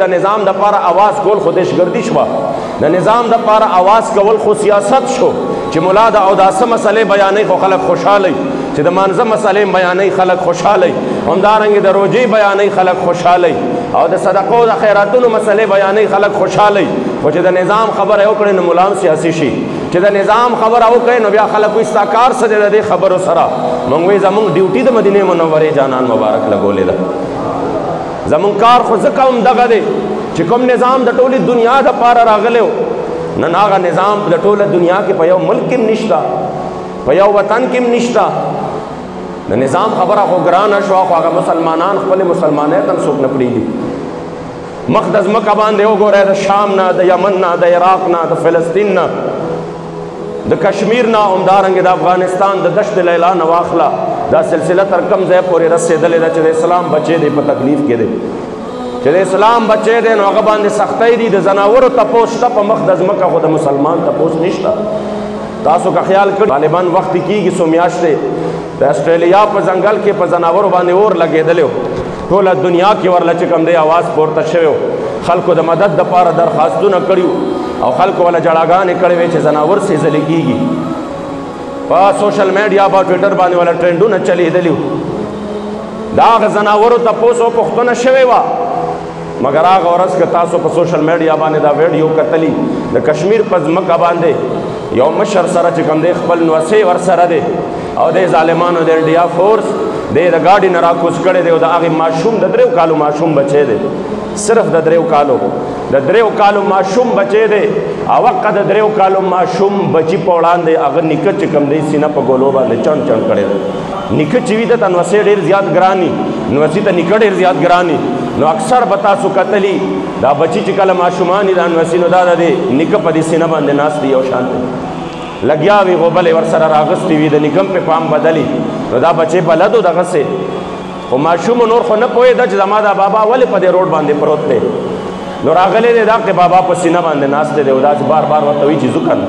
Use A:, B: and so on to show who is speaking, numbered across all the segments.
A: د نظام د پاره आवाज کول خو دهشتګردي شوه، د نظام د پاره आवाज کول خو سیاست شو چې مولا د اوداسه مسلې بیانې خو خلک خوشحاله، چې د مانځه مسلې بیانې خلک خوشحاله، همدارنګې د روجې بیانې خلک خوشحاله، او د صدقو د خیراتونو مسلې بیانې خلک خوشحاله. خو چې د نظام خبره وکړي نو ملا هم سیاسي شي، چې د نظام خبره وکړي نو بیا خلک وایي ستا کار څه دی د دې خبرو سره. موږ وایي زموږ ډیوټي د مدینې منورې جانان مبارک لګولې ده، زموږ کار خو ځکه هم دغه دی چې کوم نظام د ټولې دنیا دپاره راغلی و، نن هغه نظام د ټوله دنیا کې په یو ملک کې هم نشته، په یو وطن کې هم نشته. د نظام خبره خو ګرانه شوه، خو هغه مسلمانان خپلې مسلمانیت هم څوک نه پرېږدي. مخ د ځمکه باندې وګورئ، د شام نه، د یمن نه، د عراق نه، د فلسطین نه، د کشمیر نه، همدارنګې د افغانستان د دشت لیلا نه واخله، دا سلسله تر کم ځای پورې رسېدلې ده چې د اسلام بچی دی په تکلیف کې دی، چې د اسلام بچی دی نو هغه باندې سختۍ دي. د ځناورو تپوس شته په مخ د ځمکه، خو د مسلمان تپوس نشته. تاسو که خیال کړئ طالبان وخت کېږي څو میاشتې د اسټرالیا په ځنګل کې په ځناورو باندې اور لګېدلی و، ټوله دنیا کې ورله چې کوم دی आवाज پورته شوی و، خلکو د مدد دپاره درخواستونه کړي او خلکو وله جړاګانې کړې وې چې ځناور سېزلي کېږي. په سوشل میډیا په ټویټر باندې وله ټرینډونه چلېدلي وو، د هغه ځناورو تپوس او پوښتنه شوې وه. مګر هغه ورځ که تاسو په سوشل میډیا باندې دا ویډیو کتلي، د کشمیر په ځمکه باندې یو مشر سره چې کوم دی خپل نوسې ورسره دی او د ظالمانو د انډیا فورس دی د ګاډي نه راکوز کړی دی او د هغې ماشوم د 3 کالو ماشوم بچی دی، صرف د 3 کالو د 3 کالو ماشوم بچی دی. او وقت د 3 کالو ماشوم بچي په وړاندې هغه نیکه چې کوم دی سینه په ګولو باندې چڼ چڼ کړی دی. نیکه چې وي ته نوسې ډېر زیات ګراني، نوسي ته نیکه ډېر زیات ګراني. نو اکثر به تاسو کتلي دا بچي چې کله ماشومان دي دا نوسي نو دا د نیکه په دې سینه باندې ناست دي، یو شان دی لګیا وي، غوبلې ورسره راغستې وي، د نیکم په پام بدلي. نو دا بچی بلد و دغسې، خو ماشوم نور خو نه پوهېده چې زما دا بابا ولې په دې روډ باندې پروت دی. نو راغلی دی دغه بابا په سینه باندې ناست دی او داسې بار بار ورته وایي چې ځو که نه.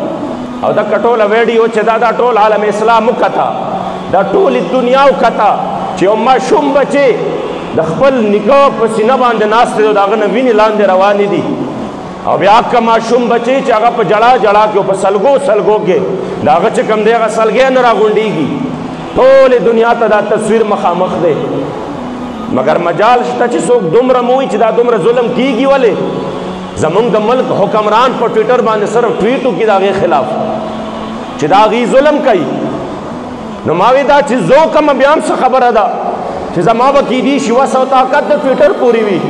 A: او دغه ټوله ویډیو چې دا ټول عالم اسلام وکته، دا ټولې دنیا وکته چې یو ماشوم بچی د خپل نیکه په سینه باندې ناست دی او د هغه نه وینې لاندې روانې دي. او بیا که ماشوم بچی چې هغه په جړا جړا کې او په سلګو سلګو کې د هغه چې کوم دی هغه سلګی نه راغونډېږي. ټولې دنیا ته دا تصویر مخامخ دی. مګر مجال شته چې څوک دومره موي چې دا دومره ظلم کېږي. ولې زمونږ د ملک حکمران په ټویټر باندې صرف ټویټ وکړي د هغې خلاف چې د هغې ظلم کوي. نو ما وی دا چې زه کومه بیا هم څه خبره ده چې زما به کېدي شي وس او طاقت د ټویټر پورې وي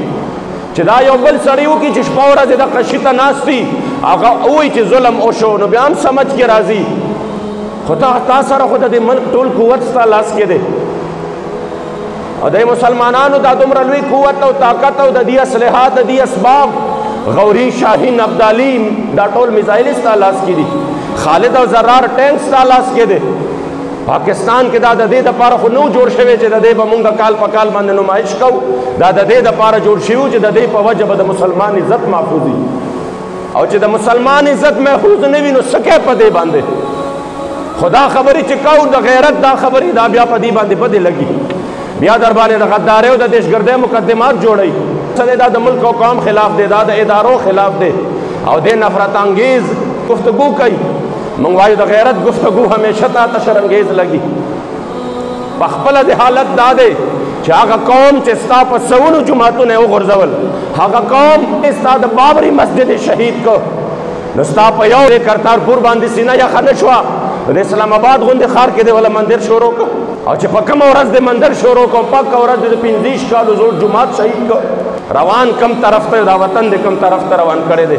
A: چې دا یو بل سړی وکړي چې شپه ورځې د قشي ته ناست وي، هغه ووایي چې ظلم وشو، نو بیا هم سمجھ کې راځي. خو تا سره خو د دې ملک ټول قوت ستا لاس کې دی او د مسلمانانو دا دومره لوی قوت او طاقت او د دې اسلحات د دې اسباب غوري، شاهین، ابدالي، دا ټول میزایل ستا لاس کې دي، خالد او زرار ټینک ستا لاس کې دی. پاکستان کې دا د دې دپاره خو نو جوړ شوی چې د دې به مونږ کال په کال باندې نمایش کوو، دا د دې دپاره جوړ شوي چې د دې په وجه به د مسلمان عزت محفوظ وي. او چې د مسلمان عزت محفوظ نه وي نو څه کوې په دې باندې. خو دا خبرې چې کوو د غیرت دا خبرې دا بیا په دې باندې بدې لګي، بیا در باندې د غدارۍ او د دهشتګردۍ مقدمات جوړوي. څه دا د ملک او قوم خلاف دی، دا د ادارو خلاف دی او دې نفرت انګیز گفتگو کوي. موږ وایو د غیرت گفتگو همیشه تا شرانګیز لګي. په خپله د حالت دا دی چې هغه قوم چې ستا په سونو جوماتونه یې وغورځول، هغه قوم چې ستا د بابري مسجد شهید کو، نو ستا په یو کرتارپور باندې سینه یخه نه شوه، د اسلام آباد غوندې ښار کې دې وله مندر شروع کړ. او چې په کومه ورځ د مندر شروع کړ، پکه ورځ د 25 کالو زوړ جومات شهید کړ. روان کم طرف ته دا وطن د کم طرف ته روان کړی دی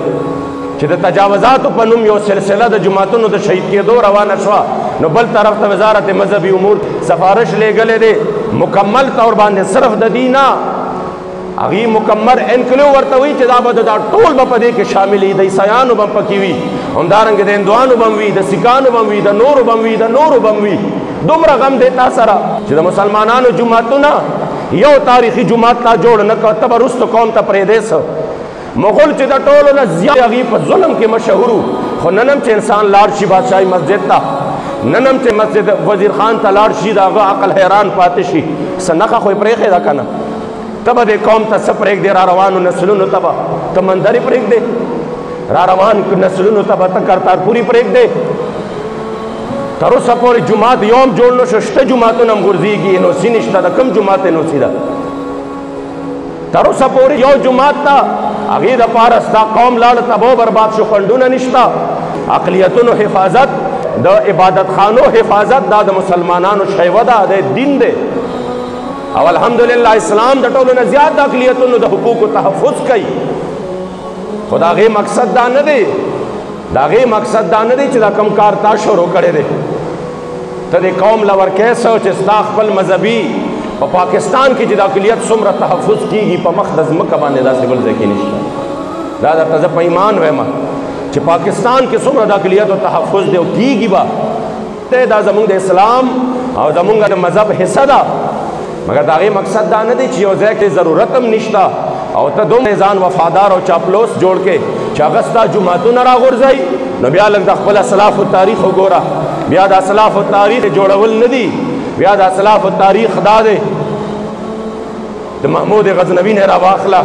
A: چې د تجاوزاتو په نوم یو سلسله د جوماتونو د شهید کېدو روانه شوه. نو بل طرف ته وزارت مذهبي امور سفارش لیږلی دی مکمل طور باندې صرف د دې نه هغې مکمل انکلیو ورته وایي چې دا به دا ټول به په دې کې شامل وي، د عیسایانو به هم پکې وي، همدارنګې د هندوانو به هم وي، د سیکانو به هم وي، د نورو به هم وي، د نورو به هم وي. دومره غم دی تا سره چې د مسلمانانو جوماتونه یو تاریخي جومات لا جوړ نه کړ، ته به وروسته قوم ته پرېږدې څه. مغول چې د ټولو نه زیات هغې په ظلم کې مشهور وو، خو نن هم چې انسان لاړ شي بادشاهي مسجد ته، نن هم چې مسجد وزیر خان ته لاړ شي د هغه عقل حیران پاتې شي، څه نښه خو یې پرېښې ده که نه. तब दे कौम ता सब परेक दे रा रवान नस्लुन तब तमंदरी परेक दे रा रवान नस्लुन तब करतारपुरी परेक दे तरो सपोर जुमात योम जोड़नो शष्ट जुमातो नम गुर्जीगी नो सिनिश्ता दा कम जुमाते नो सीधा तरो सपोर यो जुमात ता अगी दा पारस्ता कौम लाड़ तबो बर्बाद शो फंडू न निश्ता अकलियतुन हिफाजत द इबादत खानो हिफाजत दा मुसलमानानो शैवदा दे दिन दे अब अल्हम्दुलिल्लाह इस्लाम द टोलो न ज्यादा अकलियतुन द हुकूक तहफ्फुज कई खुदा गे मकसद दा न दे दागे मकसद दा न दे च कम कार ता शुरू करे दे तदे कौम लवर कैसो चिस्ताखपल मजहबी और पाकिस्तान की जिदा अकलियत सुमर तहफ्फुज की प मखदज मकबाने दा सिबल ज़की निश्ता दादा तज़ पैमान वे मा च पाकिस्तान के सुमर दा अकलियत और तहफ्फुज दे की बा ते दा जमुंग दे इस्लाम और जमुंग दा मजहब हिस्सा दा मगर दागे मकसद दा न दे च यो ज़े ज़रूरतम निश्ता और तो दो मेज़ान वफादार और चापलोस जोड़ के चागस्ता जुमातु नरा गुरजाई न ब्या लग दखला सलाफ तारीख हो गोरा ब्या दा सलाफ तारीख जोड़वल नदी ब्या दा सलाफ तारीख दादे तो महमूद गजनवी ने रवाखला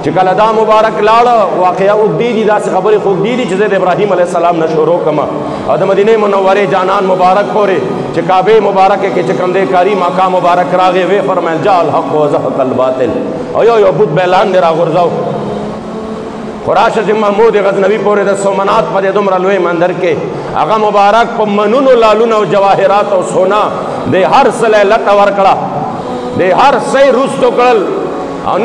A: चिकल दा मुबारक लाड़ वाक़या उद्दीदी दा से खबर खूब दीदी जज़ेद इब्राहिम अलैहिस्सलाम न शोरो कमा और मदीने मुनव्वरे जानान मुबारक पोरे चिकाबे मुबारक के चिकमदे कारी माका मुबारक रागे वे फरमाए जाल हक व ज़हक़ल बातिल अयो यो बुत बैलान दे रा गुरजाओ खुराश से महमूद गजनवी पोरे द सोमनाथ पदे दुम रलवे मंदर के आगा मुबारक प मनुन लालुन और जवाहिरात और सोना दे हर सले लट वरकड़ा दे हर सही रूस तो कल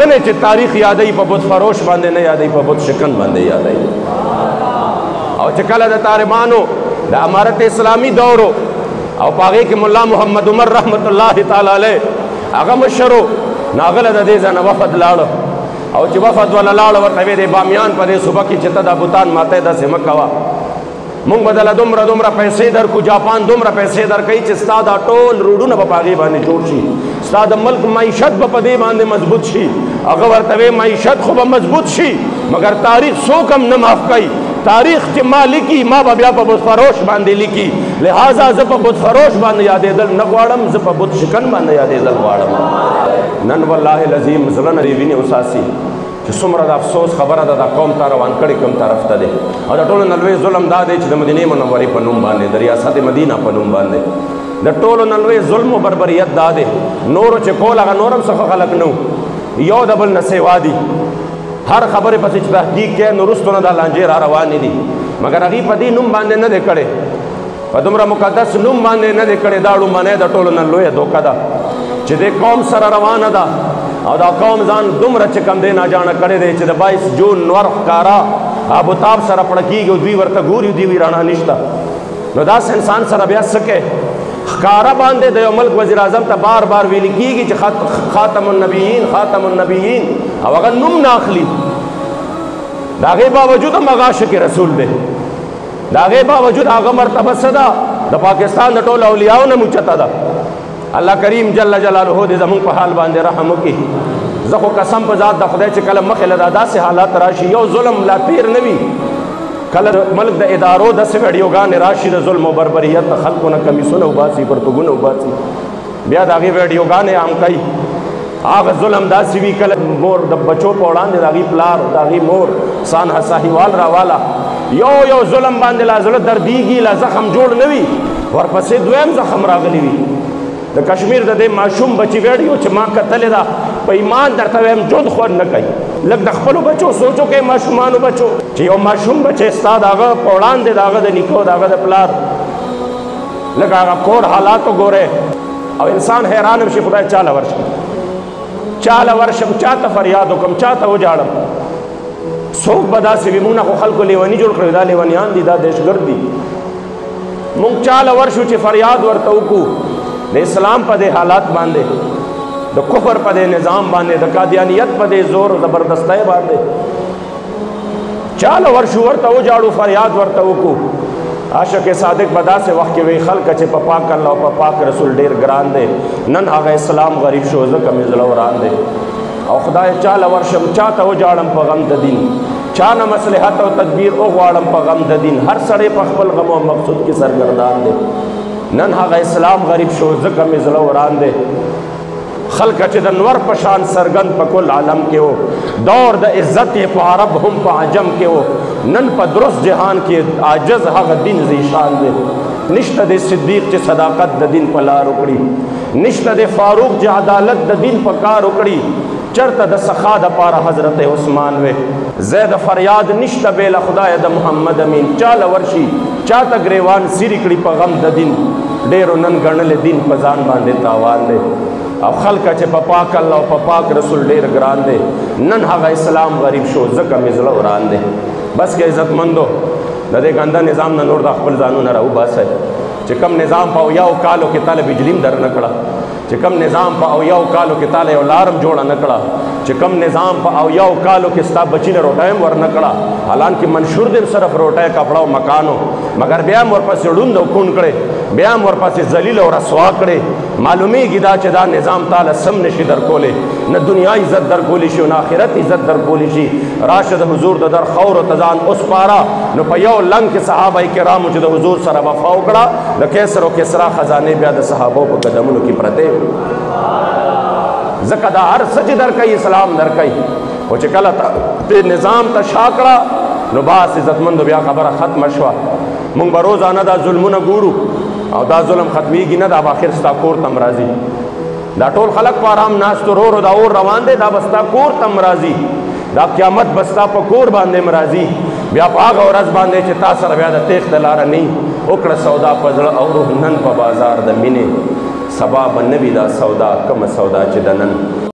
A: ने च तारीख याद आई प बुत फरोश बांधे न याद आई प बुत शिकन बांधे याद आई और चकल द तारिबानो द अमारत इस्लामी दौरो और पागे के मुल्ला मोहम्मद उमर रहमतुल्लाहि तआला अलैह आगा मशरो नागल द दे जन वफद लाड़ो और च वफद वाला लाड़ वर दे बामियान पदे सुबह की चिता बुतान माते द से मकवा मुंग बदला दुमरा दुमरा पैसे दर को जापान दुमरा पैसे दर कई चिस्तादा टोल रूडू न बपागे बाने जोड़शी स्ताद मुल्क मईशत बपदे बाने मजबूत शी अगर तवे मईशत खूब मजबूत शी मगर तारीख सो कम न माफ कई तारीख के मालिकी माँ बाबिया पर फरोश बांधे लिखी लिहाजा जब बुत फरोश बांध याद दल नगवाड़म जब बुत शिकन बांध याद दल वाड़म नन वल्लाहि लजीम ज़लन रेवी ने उसासी सुमर अफसोस खबर दा कौम तारवान कड़ी कम तरफ तदे और टोलो नलवे जुल्म दादे च मदीने मुनव्वरे पनुम बांधे दरियासत मदीना पनुम बांधे द टोलो नलवे जुल्म बरबरियत दादे नोरो च कोला नोरम सख खलक नो यो दबल न सेवादी हर खबर पस तहकीक के नुरुस्त न दा लांजे रा रवानी दी मगर अगी पदी नुम बांधे न दे कड़े पदुमरा मुकद्दस नुम बांधे न दे कड़े दाड़ू माने द टोलो नलवे धोखा दा च दे कौम सर रवाना दा और दा कौम जान दुमर चिकम दे ना जाना करे दे च 22 जून नवर कारा आबू ताब सर पड़की गो द्वी वर्त गुरी दीवी राणा निश्ता नो दास इंसान सर ब्यास सके कारा बांधे दे मुल्क वज़ीर आज़म ता बार बार वी लिखी कि खातमुन नबीयीन अब अगर नुम नाखली दागे बावजूद मगाश के रसूल दे दागे बावजूद आगा मरतबा सदा द पाकिस्तान द टोल औलियाओ ने मुचता दा अल्लाह करीम जल्ल जलालुहु दे जमुन पर हाल बांधे रहम की जखो कसम पर ज़ात द खुदा च कलम मखल दादा से हालात राशि यो जुल्म ला तीर नबी कल मल्क द इदारो दस वीडियो गाने राशि द जुल्म बरबरियत खल्को न कमी सुन उबासी पर तुगुन उबासी बिया दागी वीडियो गाने आम कई आग जुल्म दासी भी कल मोर द बचो पौड़ान दे दागी प्लार दागी मोर सान हसाहीवाल रा वाला यो यो जुल्म बांधे ला जुल्म दर्दीगी ला जख्म जोड़ नवी वर पसे द्वम जख्म रागली वी द कश्मीर दे माशूम बची वीडियो च मां कतले दा पैमान दर तवे हम जोद खोद न कई लग दखलो बचो सोचो के माशूमानो बचो ची ओ माशूम बचे स्ताद आगा पौड़ान दे दागा दे निको दागा दे प्लार लगा कोर हालात गोरे और इंसान हैरान है खुदा 4 वर्ष चाहता फरियाद हुकम चाहता हो जाड़म सोख बदा से भी मुंगना को खल को लेवनी जोड़ कर दा लेवनियान दी दा देशगर्दी मुंग 4 वर्ष चे फरियाद वर्तौकू दे इस्लाम पदे हालात बांधे द कुफर पदे निज़ाम बांधे द कादियानियत पदे जोर ज़बरदस्ती बांधे 4 वर्ष वर्तौ जाड़ू फरियाद वर्तौकू आशक सादिक बदा से वक्त वे खल कचे पपाक अल्लाह पपाक रसूल डेर ग्रान दे नन आगा इस्लाम गरीब शोज़ कमी ज़लवरान दे और खुदा 4 वर्ष चाहता हो जाड़म पगम दिन चान मसलहत और तदबीर ओ वाड़म पगम दिन हर सड़े पखबल गम और मकसूद की सरगर्दान दे नन आगा इस्लाम गरीब शोज़ कमी ज़लवरान दे खल्क च द नवर पशान सरगंद पकुल आलम के हो, दौर द इज्जत ये पारब हम पाजम के हो, नन प दुरुस्त जहान के आजज हग दिन जीशान दे, निश्त दे सिद्दीक च सदाकत द दिन पलार उकड़ी, निश्त दे फारूक ज अदालत द दिन पकार उकड़ी, चरत द सखा द पारा हजरत उस्मान वे, जैद फरियाद निश्त बेला खुदाय द मोहम्मद अमीन, चाल वर्षी चात ग्रेवान सिरिकड़ी पगम द दिन, डेरो नन गणले दिन पजान बांधे तावान दे, अब खल्क च पपाक अल्लाह पपाक रसूल डेर ग्रान दे, नन हगा इस्लाम गरीब शो जक मिजल उरान दे। बस के इज्जतमंदो दे गंदा निज़ाम न नोर द खपल जानू न रहू बस है चिकम निज़ाम पाओ याओ कालो के ताले बिजली दर नकड़ा, चिकम निज़ाम पाओ याओ कालो के ताले अलार्म जोड़ा नकड़ा, चिकम निज़ाम पाओ याओ कालो के स्ताब बची ने रोटाएम वर नकड़ा, हालांकि मंशूर दिन सरफ रोटाए कपड़ा मकानो, मगर ब्याम वर पास उड़ून दो कून करे, ब्याम वर पास जलील और असवा करे, मालूमी गिदा चदा निज़ाम ताला सम नशी दर कोले, न दुनिया इज्जत दर कोली शी, न आखिरत इज्जत दर कोली शी, राशिद हुजूर दर खौर तजान उस पारा, न पयो लंग के सहाबा किराम च द हुजूर सर वफा उकड़ा, न कैसर व किसरा खजाने ब्याद सहाबों को कदमों की प्रते ज़कदा हर सच दर कई इस्लाम दर कई वो चिकला ते निज़ाम त शाकड़ा नुबास इज्जतमंद ब्या खबर खत्म शवा मुंग बरोज़ाना दा जुल्मुन गुरु और दा जुल्म खत्मी गिना दा आखिर स्ता कोर तमराजी दा टोल खलक पाराम नाच तो रो दा और रवान दे दा बस्ता कोर तमराजी दा क़यामत बस्ता पकोर बांधे मराजी ब्या पाग और अज बांधे चिता सर ब्या दा तेख दलारा नहीं ओकड़ सौदा पजड़ और नन प बाजार द मिने सबा बनबी दा सौदा कम सौदा च दनन।